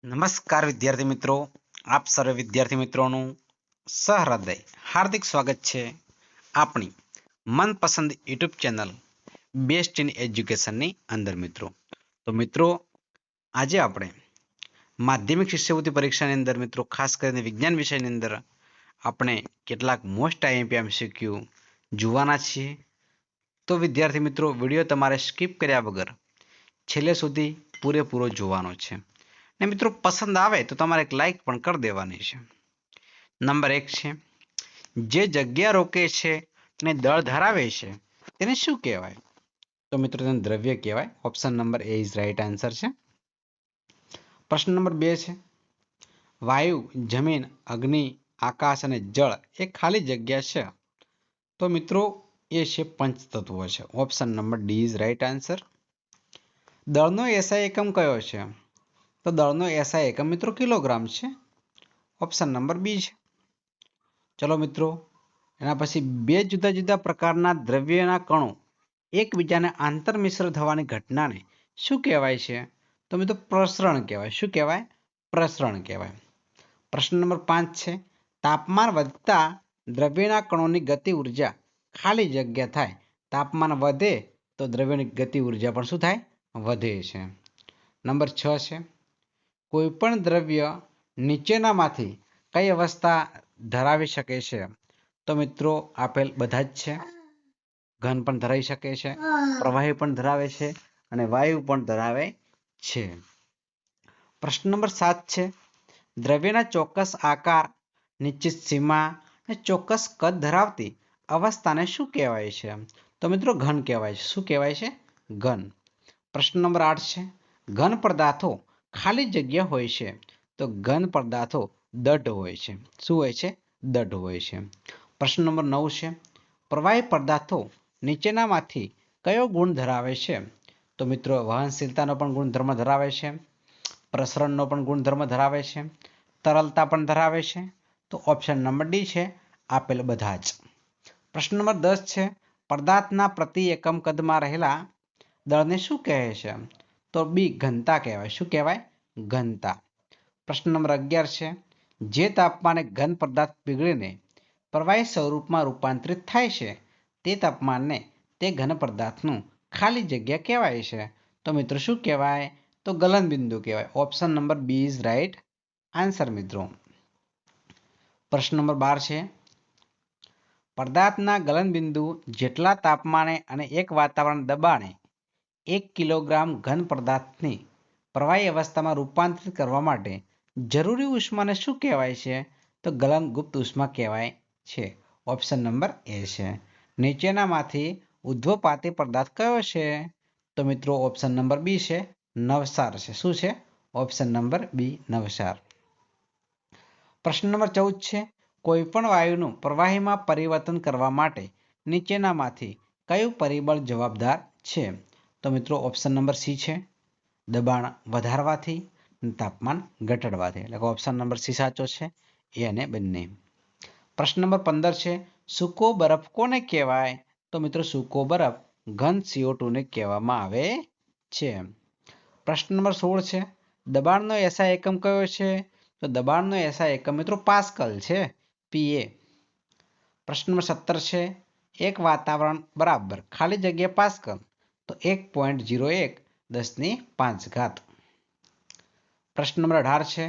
નમસ્કાર વિદ્યાર્થી મિત્રો, આપ સર્વે વિદ્યાર્થી મિત્રોનું સહૃદય હાર્દિક સ્વાગત છે આપણી મનપસંદ યુટ્યુબ ચેનલ બેસ્ટ ઇન એજ્યુકેશનની અંદર. તો મિત્રો, આજે આપણે માધ્યમિક શિષ્યવૃત્તિ પરીક્ષાની અંદર મિત્રો ખાસ કરીને વિજ્ઞાન વિષયની અંદર આપણે કેટલાક મોસ્ટ આઈએમપી એમસીક્યુ જોવાના છીએ. તો વિદ્યાર્થી મિત્રો, વિડીયો તમારે સ્કીપ કર્યા વગર છેલ્લે સુધી પૂરેપૂરો જોવાનો છે ને મિત્રો પસંદ આવે તો તમારે એક લાઈક પણ કરી દેવાની છે. નંબર 1 છે, જે જગ્યા રોકે છે ને દળ ધરાવે છે તેને શું કહેવાય? તો મિત્રો તેને દ્રવ્ય કહેવાય. Option number A is right answer છે. પ્રશ્ન નંબર 2 છે, વાયુ, જમીન, અગ્નિ, આકાશ અને જળ એ ખાલી જગ્યા છે. તો મિત્રો એ છે પંચતત્વો છે. Option number D is right answer. દળનો એસઆઈ એકમ કયો છે? તો દળનો એસઆઈ એકમ મિત્રો કિલોગ્રામ છે. ઓપ્શન નંબર બી છે. ચલો મિત્રો, એના પછી બે જુદા જુદા પ્રકારના દ્રવ્યના કણો એકબીજાને આંતરમિશ્ર થવાની ઘટનાને શું કહેવાય છે? તો મિત્રો પ્રસરણ કહેવાય. શું કહેવાય? પ્રસરણ કહેવાય. પ્રશ્ન નંબર 5 છે, તાપમાન વધતા દ્રવ્યના કણોની ગતિ ઉર્જા ખાલી જગ્યા થાય. તાપમાન વધે તો દ્રવ્યની ગતિ ઉર્જા પણ શું થાય? વધે છે. નંબર 6 છે, કોઈપણ દ્રવ્ય નીચેનામાંથી કઈ અવસ્થા ધરાવી શકે છે? તો મિત્રો આપેલ બધા જ છે. ઘન પણ ધરાવી શકે છે, પ્રવાહી પણ ધરાવે છે અને વાયુ પણ ધરાવે છે. પ્રશ્ન નંબર 7 છે, દ્રવ્યના ચોક્કસ આકાર, નિશ્ચિત સીમા અને ચોક્કસ કદ ધરાવતી અવસ્થાને શું કહેવાય છે? તો મિત્રો ઘન કહેવાય છે. શું કહેવાય છે? ઘન. પ્રશ્ન નંબર 8 છે, ઘન પદાર્થો ખાલી જગ્યા હોય છે તો ઘન પદાર્થો દઢ હોય છે. શું હોય છે? દઢ હોય છે. પ્રશ્ન નંબર 9 છે, પ્રવાહી પદાર્થો નીચેનામાંથી કયો ગુણ ધરાવે છે? તો મિત્રો વહનશીલતાનો પણ ગુણધર્મ ધરાવે છે, પ્રસરણનો પણ ગુણધર્મ ધરાવે છે, તરલતા પણ ધરાવે છે. તો ઓપ્શન નંબર ડી છે, આપેલ બધા જ. પ્રશ્ન નંબર 10 છે, પદાર્થના પ્રતિ એકમ કદમાં રહેલા દળને શું કહે છે? તો બી ઘનતા કહેવાય. શું કહેવાય? ઘનતા. પ્રશ્ન નંબર 11 છે, જે તાપમાને ઘન પદાર્થ પીગળીને પ્રવાહી સ્વરૂપમાં રૂપાંતરિત થાય છે તે તાપમાનને તે ઘન પદાર્થનું ખાલી જગ્યા કહેવાય છે. તો મિત્રો શું કહેવાય? તો ગલનબિંદુ કહેવાય. Option number B is right answer મિત્રો. પ્રશ્ન નંબર 12 છે, પદાર્થના ગલનબિંદુ જેટલા તાપમાને અને એક વાતાવરણ દબાણે 1 કિલોગ્રામ ઘન પદાર્થની પ્રવાહી અવસ્થામાં રૂપાંતરિત કરવા માટે જરૂરી ઉષ્માને શું કહેવાય છે? તો ગલનગુપ્ત ઉષ્મા કહેવાય છે. ઓપ્શન નંબર એ છે. નીચેનામાંથી ઉદ્ભવ પાતી પદાર્થ કયો છે? તો મિત્રો ઓપ્શન નંબર બી છે, નવસાર છે. શું છે? ઓપ્શન નંબર બી નવસાર. પ્રશ્ન નંબર 14 છે, કોઈપણ વાયુનું પ્રવાહીમાં પરિવર્તન કરવા માટે નીચેનામાંથી કયું પરિબળ જવાબદાર છે? તો મિત્રો ઓપ્શન નંબર સી છે, દબાણ વધારવાથી તાપમાન ઘટાડવાથી. એટલે કે ઓપ્શન નંબર સી સાચો છે. એ અને બંને. પ્રશ્ન નંબર 15 છે, સૂકો બરફ કોને કહેવાય? તો મિત્રો સૂકો બરફ ઘન CO2 ને કહેવામાં આવે છે. પ્રશ્ન નંબર 16 છે, દબાણનો એસઆઈ એકમ કયો છે? તો દબાણનો એસઆઈ એકમ મિત્રો પાસ્કલ છે, પીએ. પ્રશ્ન નંબર 17 છે, એક વાતાવરણ બરાબર ખાલી જગ્યા પાસ્કલ તો 1.01 10⁵. પ્રશ્ન નંબર 18 છે,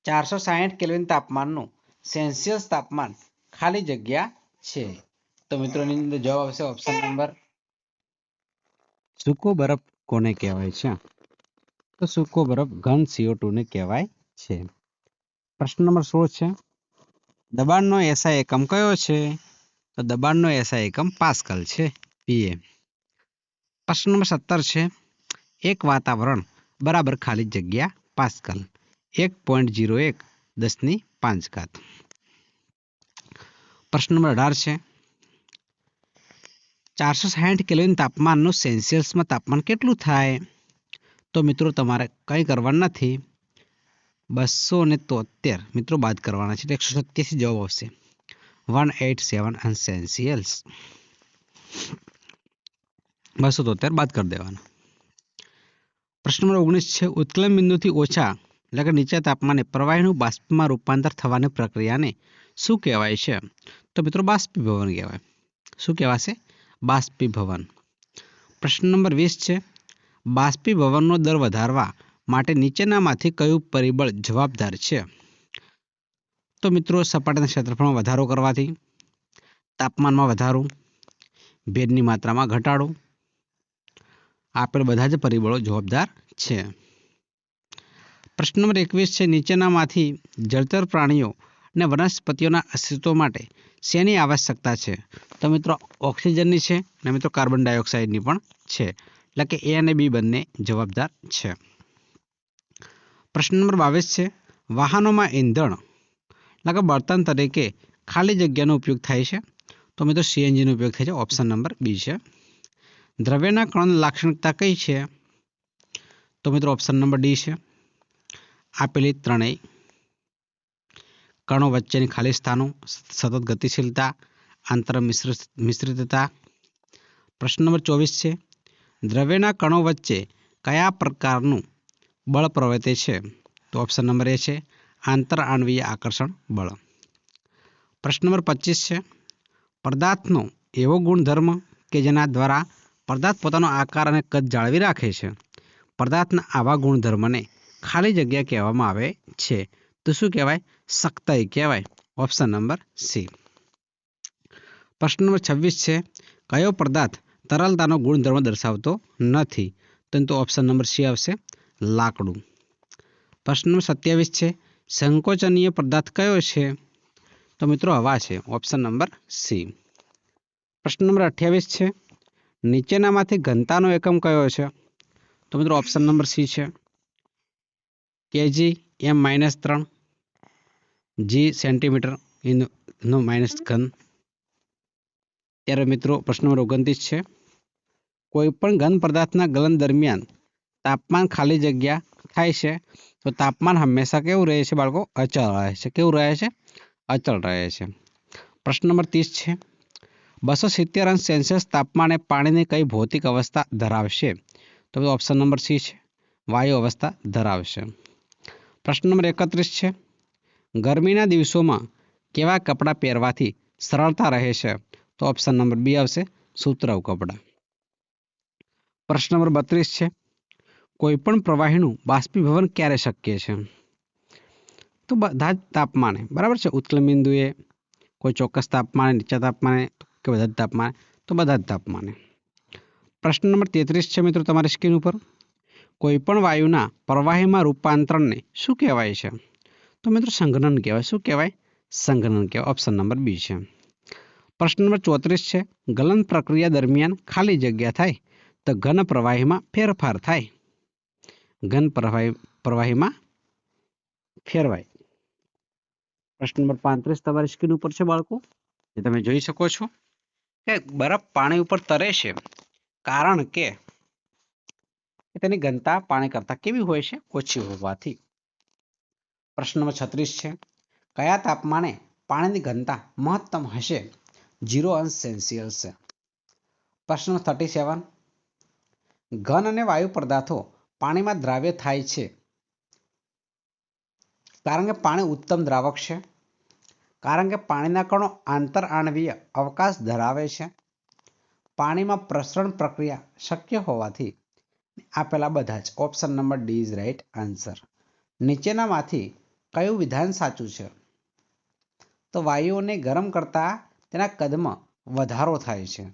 460 કેલ્વિન તાપમાનનું સેલ્સિયસ તાપમાન ખાલી જગ્યા છે. તો મિત્રોની અંદર જવાબ આવશે ઓપ્શન નંબર, સૂકો બરફ કોને કહેવાય છે? તો સૂકો બરફ ઘન CO2 ને કહેવાય છે. પ્રશ્ન નંબર 16 છે, દબાણનો એસઆઈ એકમ કયો છે? તો દબાણનો એસઆઈ એકમ પાસ્કલ છે, પીએ. પ્રશ્ન નંબર 17 છે, એક વાતાવરણ બરાબર ખાલી જગ્યા પાસ્કલ 1.01 10⁵. પ્રશ્ન નંબર 18 છે, 460 કેલ્વિન તાપમાનનું સેલ્સિયસમાં તાપમાન કેટલું થાય? તો મિત્રો તમારે કંઈ કરવાનું નથી, 273 મિત્રો બાદ કરવાના છે, 187 જવાબ આવશે. 187 સેલ્સિયસ 273 બાદ કરી દેવાના. પ્રશ્ન નંબર 19 છે ઉત્કલન બિંદુથી ઓછા એટલે કે નીચા તાપમાને પ્રવાહીનું બાષ્પમાં રૂપાંતર થવાની પ્રક્રિયાને શું કહેવાય છે? તો મિત્રો બાષ્પીભવન કહેવાય. શું કહેવાશે? બાષ્પીભવન. પ્રશ્ન નંબર 20 છે બાષ્પીભવનનો દર વધારવા માટે નીચેનામાંથી કયું પરિબળ જવાબદાર છે? તો મિત્રો સપાટીના ક્ષેત્રફળમાં વધારો કરવાથી, તાપમાનમાં વધારો, ભેજની માત્રામાં ઘટાડો, આપેલ બધા જ પરિબળો જવાબદાર છે. પ્રશ્ન નંબર 21 છે નીચેનામાંથી જળચર પ્રાણીઓ અને વનસ્પતિઓના અસ્તિત્વ માટે શેની આવશ્યકતા છે? તો મિત્રો ઓક્સિજનની છે અને મિત્રો કાર્બન ડાયોક્સાઇડની પણ છે. એટલે કે એ અને બી બંને જવાબદાર છે. પ્રશ્ન નંબર 22 છે વાહનોમાં ઈંધણ એટલે કે બળતણ તરીકે ખાલી જગ્યાનો ઉપયોગ થાય છે? તો મિત્રો સીએનજીનો ઉપયોગ થાય છે. ઓપ્શન નંબર બી છે. દ્રવ્યના કણની લાક્ષણિકતા કઈ છે? તો મિત્રો ઓપ્શન નંબર ડી છે. આપેલી ત્રણેય કણો વચ્ચેની ખાલી સ્થાનો, સતત ગતિશીલતા, આંતર મિશ્રિતતા. પ્રશ્ન નંબર 24 છે દ્રવ્યના કણો વચ્ચે કયા પ્રકારનું બળ પ્રવર્તે છે? તો ઓપ્શન નંબર એ છે આંતર આણ્વીય આકર્ષણ બળ. પ્રશ્ન નંબર 25 છે પદાર્થનો એવો ગુણધર્મ કે જેના દ્વારા પદાર્થ પોતાનો આકાર અને કદ જાળવી રાખે છે. પદાર્થના આવા ગુણધર્મને ખાલી જગ્યા કહેવામાં આવે છે. તો શું કહેવાય? સખ્તાઈ કહેવાય. Option number C. પ્રશ્ન નંબર 26 છે કયો પદાર્થ તરલતાનો ગુણધર્મ દર્શાવતો નથી? તો ઓપ્શન નંબર સી આવશે લાકડું. પ્રશ્ન નંબર 27 છે સંકોચનીય પદાર્થ કયો છે? તો મિત્રો હવા છે. Option number C. પ્રશ્ન નંબર 28 છે નીચેનામાંથી ઘનતાનો એકમ કયો છે? તો મિત્રો ઓપ્શન નંબર સી છે કેજી m-3 જી સેન્ટીમીટર નો માઇનસ ઘન. ત્યારે મિત્રો પ્રશ્ન નંબર 29 છે કોઈ પણ ઘન પદાર્થના ગલન દરમિયાન તાપમાન ખાલી જગ્યા થાય છે તો તાપમાન હંમેશા કેવું રહે છે બાળકો? અચળ રહે છે. કેવું રહે છે? અચળ રહે છે. પ્રશ્ન નંબર 30 છે 270 અંશ સેલ્સિયસ તાપમાને પાણીની કઈ ભૌતિક અવસ્થા ધરાવશે? તો ઓપ્શન નંબર સી છે વાયુ અવસ્થા ધરાવશે. પ્રશ્ન નંબર 31 છે ગરમીના દિવસોમાં કેવા કપડાં પહેરવાથી સરળતા રહે છે? તો ઓપ્શન નંબર બી આવશે સુતરાઉ કપડાં. પ્રશ્ન નંબર 32 છે કોઈ પણ પ્રવાહીનું બાષ્પીભવન ક્યારે શક્ય છે? તો બધા જ તાપમાને. બરાબર છે. ઉત્કલન બિંદુએ, કોઈ ચોક્કસ તાપમાને, નીચા તાપમાને કે બધા જ તાપમાને? તો બધા જ તાપમાને. પ્રશ્ન નંબર 33 છે મિત્રો તમારી સ્ક્રીન ઉપર કોઈ પણ વાયુના પ્રવાહીમાં રૂપાંતરણને શું કહેવાય છે? તો મિત્રો સંઘનન કહેવાય. શું કહેવાય? સંઘનન કહેવાય. ઓપ્શન નંબર બી છે. પ્રશ્ન નંબર 34 છે ગલન પ્રક્રિયા દરમિયાન ખાલી જગ્યા થાય તો ઘન પ્રવાહીમાં ફેરફાર થાય. ઘન પ્રવાહીમાં ફેરવાય. પ્રશ્ન નંબર 35 તમારી સ્ક્રીન ઉપર છે બાળકો, જે તમે જોઈ શકો છો કે બરફ પાણી ઉપર તરે છે કારણ કે તેની ઘનતા પાણી કરતાં કેવી હોય છે? ઓછી હોવાથી. પ્રશ્ન નંબર 36 છે કયા તાપમાને પાણીની ઘનતા મહત્તમ હશે? 0 અંશ સેલ્સિયસ. પ્રશ્ન નંબર 37 ઘન અને વાયુ પદાર્થો પાણીમાં દ્રાવ્ય થાય છે કારણ કે પાણી ઉત્તમ દ્રાવક છે, કારણ કે પાણીના કણો આંતર આણ્વીય અવકાશ ધરાવે છે, પાણીમાં પ્રસરણ પ્રક્રિયા શક્ય હોવાથી. આપેલા બધા જ. Option number D is right answer. નીચેનામાંથી કયું વિધાન સાચું છે? તો વાયુઓને ગરમ કરતા તેના કદમાં વધારો થાય છે.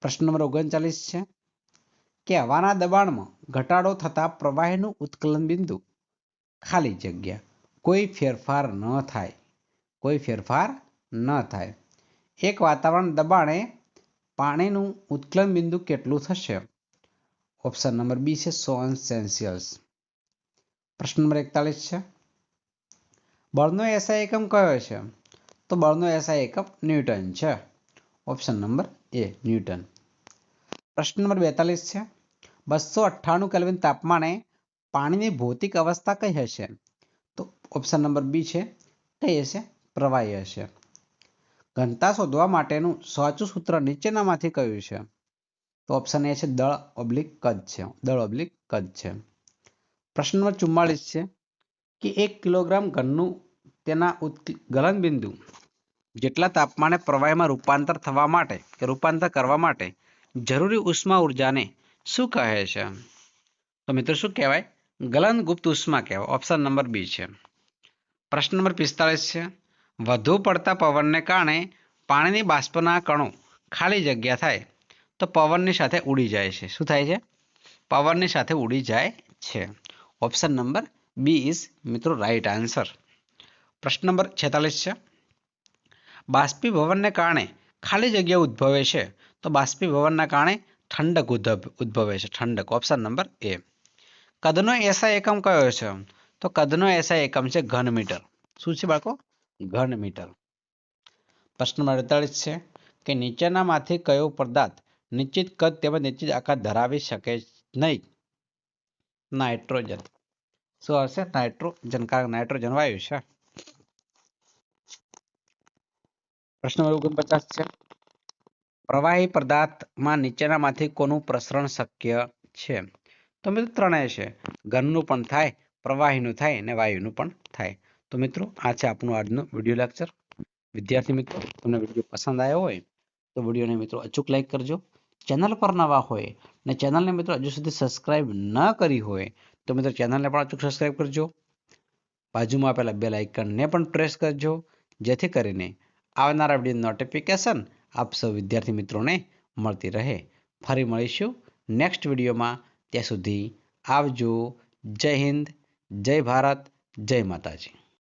પ્રશ્ન નંબર 39 છે કે હવાના દબાણમાં ઘટાડો થતા પ્રવાહીનું ઉત્કલન બિંદુ ખાલી જગ્યા કોઈ ફેરફાર ન થાય. કોઈ ફેરફાર ન થાય. એક વાતાવરણ દબાણે પાણીનું ઉત્કલન બિંદુ કેટલું થશે? ઓપ્શન નંબર બી છે 100 અંશ સેલ્સિયસ. પ્રશ્ન નંબર 41 છે બળનો એસઆઈ એકમ કયો છે? તો બળનો એસઆઈ એકમ ન્યૂટન છે. ઓપ્શન નંબર એ ન્યૂટન. પ્રશ્ન નંબર 42 છે 298 કેલ્વિન તાપમાને પાણીની ભૌતિક અવસ્થા કઈ હશે? તો ઓપ્શન નંબર બી છે કઈ હશે? પ્રવાહી હશે. ઘનતા શોધવા માટેનું સાચું સૂત્ર નીચેનામાંથી કયું છે? તો ઓપ્શન એ છે દળ ઓબ્લિક કદ છે. દળ ઓબ્લિક કદ છે। પ્રશ્ન નંબર 44 છે કે 1 કિલોગ્રામ ઘનનું તેના ગલનબિંદુ જેટલા તાપમાને પ્રવાહીમાં રૂપાંતર કરવા માટે જરૂરી ઉષ્મા ઉર્જાને શું કહે છે? તો મિત્રો શું કહેવાય? ગલનગુપ્ત ઉષ્મા કહેવાય। ઓપ્શન નંબર બી છે। પ્રશ્ન નંબર 45 છે વધુ પડતા પવનને કારણે પાણીની બાષ્પના કણો ખાલી જગ્યા થાય તો પવનની સાથે ઉડી જાય છે। શું થાય છે? પવનની સાથે ઉડી જાય છે। ઓપ્શન નંબર બી ઇઝ મિત્રો રાઈટ આન્સર। પ્રશ્ન નંબર 46 છે બાષ્પીભવનને કારણે ખાલી જગ્યા ઉદ્ભવે છે તો બાષ્પીભવનના કારણે ઠંડક ઉદ્ભવે છે। ઠંડક। ઓપ્શન નંબર એ। કદનો એસઆઈ એકમ કયો છે? તો કદનો એસઆઈ એકમ છે ઘન મીટર। શું છે બાળકો? ઘન મીટર। પ્રશ્ન નંબર 48 છે કે નીચેનામાંથી કયો પદાર્થ નિશ્ચિત કદ તેમજ નિશ્ચિત આકાર ધરાવી શકે નહીં? નાઇટ્રોજન। શું હશે? નાઇટ્રોજન, કારણ નાઇટ્રોજન વાયુ છે। પ્રશ્ન નંબર 49 છે પ્રવાહી પદાર્થમાં નીચેનામાંથી કોનું પ્રસરણ શક્ય છે? તો મિત્રો ત્રણેય છે। ઘનનું પણ થાય, પ્રવાહીનું થાય અને વાયુનું પણ થાય। તો મિત્રો આ છે આપણું આજનું વિડીયો લેક્ચર। વિદ્યાર્થી મિત્રો તમને વિડીયો પસંદ આવ્યો હોય તો વિડીયોને મિત્રો અચૂક લાઈક કરજો। ચેનલ પર નવા હોય અને ચેનલને મિત્રો હજુ સુધી સબસ્ક્રાઇબ ન કરી હોય તો મિત્રો ચેનલને પણ અચૂક સબસ્ક્રાઇબ કરજો। બાજુમાં આપેલા બેલ આઇકનને પણ પ્રેસ કરજો જેથી કરીને આવનારા વિડીયો નોટિફિકેશન આપ સૌ વિદ્યાર્થી મિત્રોને મળતી રહે। ફરી મળીશું નેક્સ્ટ વિડીયોમાં। ત્યાં સુધી આવજો। જય હિન્દ, જય ભારત, જય માતાજી।